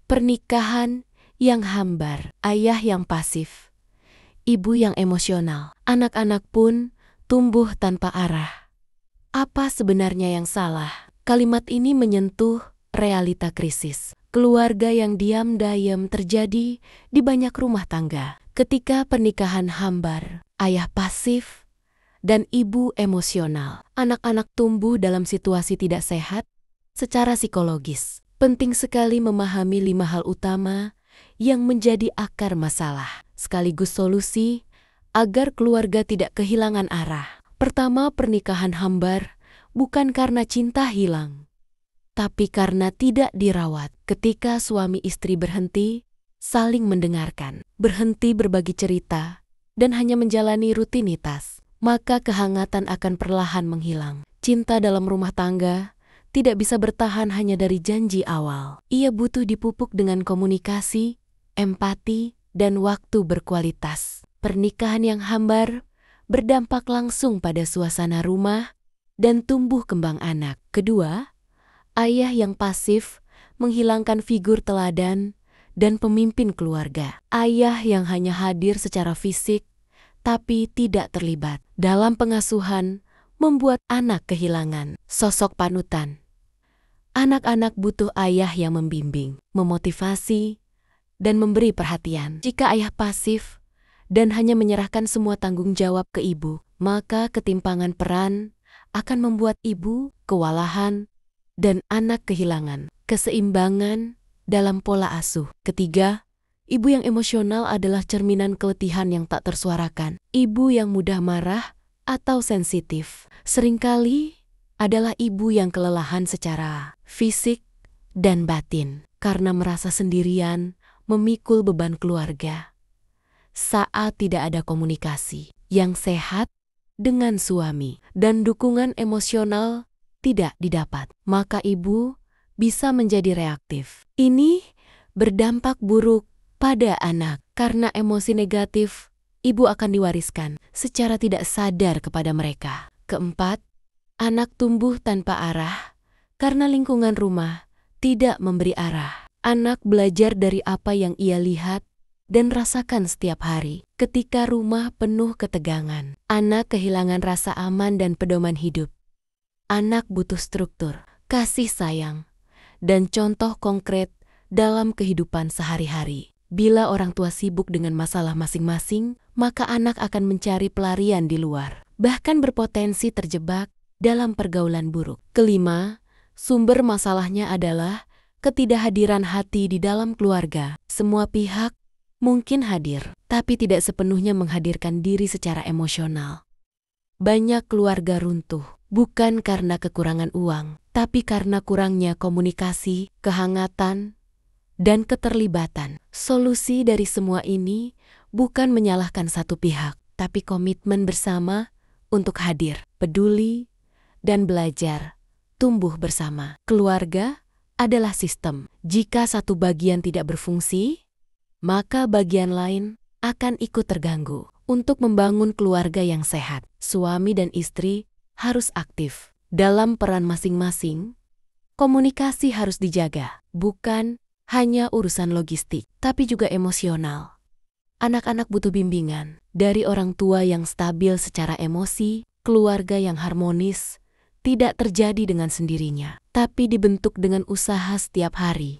Pernikahan yang hambar, ayah yang pasif, ibu yang emosional, anak-anak pun tumbuh tanpa arah. Apa sebenarnya yang salah? Kalimat ini menyentuh realita krisis. Keluarga yang diam-diam terjadi di banyak rumah tangga. Ketika pernikahan hambar, ayah pasif, dan ibu emosional, anak-anak tumbuh dalam situasi tidak sehat secara psikologis. Penting sekali memahami 5 hal utama yang menjadi akar masalah, sekaligus solusi agar keluarga tidak kehilangan arah. Pertama, pernikahan hambar bukan karena cinta hilang, tapi karena tidak dirawat. Ketika suami istri berhenti saling mendengarkan, berhenti berbagi cerita, dan hanya menjalani rutinitas, maka kehangatan akan perlahan menghilang. Cinta dalam rumah tangga tidak bisa bertahan hanya dari janji awal. Ia butuh dipupuk dengan komunikasi, empati, dan waktu berkualitas. Pernikahan yang hambar berdampak langsung pada suasana rumah dan tumbuh kembang anak. Kedua, ayah yang pasif menghilangkan figur teladan dan pemimpin keluarga. Ayah yang hanya hadir secara fisik tapi tidak terlibat dalam pengasuhan membuat anak kehilangan sosok panutan. Anak-anak butuh ayah yang membimbing, memotivasi, dan memberi perhatian. Jika ayah pasif dan hanya menyerahkan semua tanggung jawab ke ibu, maka ketimpangan peran akan membuat ibu kewalahan dan anak kehilangan keseimbangan dalam pola asuh. Ketiga, ibu yang emosional adalah cerminan keletihan yang tak tersuarakan. Ibu yang mudah marah atau sensitif seringkali adalah ibu yang kelelahan secara fisik dan batin karena merasa sendirian memikul beban keluarga. Saat tidak ada komunikasi yang sehat dengan suami dan dukungan emosional tidak didapat, maka ibu bisa menjadi reaktif. Ini berdampak buruk pada anak karena emosi negatif ibu akan diwariskan secara tidak sadar kepada mereka. Keempat, anak tumbuh tanpa arah karena lingkungan rumah tidak memberi arah. Anak belajar dari apa yang ia lihat dan rasakan setiap hari. Ketika rumah penuh ketegangan, anak kehilangan rasa aman dan pedoman hidup. Anak butuh struktur, kasih sayang, dan contoh konkret dalam kehidupan sehari-hari. Bila orang tua sibuk dengan masalah masing-masing, maka anak akan mencari pelarian di luar, bahkan berpotensi terjebak dalam pergaulan buruk. Kelima, sumber masalahnya adalah ketidakhadiran hati di dalam keluarga. Semua pihak mungkin hadir, tapi tidak sepenuhnya menghadirkan diri secara emosional. Banyak keluarga runtuh, bukan karena kekurangan uang, tapi karena kurangnya komunikasi, kehangatan, dan keterlibatan. Solusi dari semua ini bukan menyalahkan satu pihak, tapi komitmen bersama untuk hadir, peduli, dan belajar tumbuh bersama. Keluarga adalah sistem. Jika satu bagian tidak berfungsi, maka bagian lain akan ikut terganggu. Untuk membangun keluarga yang sehat, suami dan istri harus aktif dalam peran masing-masing. Komunikasi harus dijaga, bukan hanya urusan logistik, tapi juga emosional. Anak-anak butuh bimbingan dari orang tua yang stabil secara emosi. Keluarga yang harmonis tidak terjadi dengan sendirinya, tapi dibentuk dengan usaha setiap hari.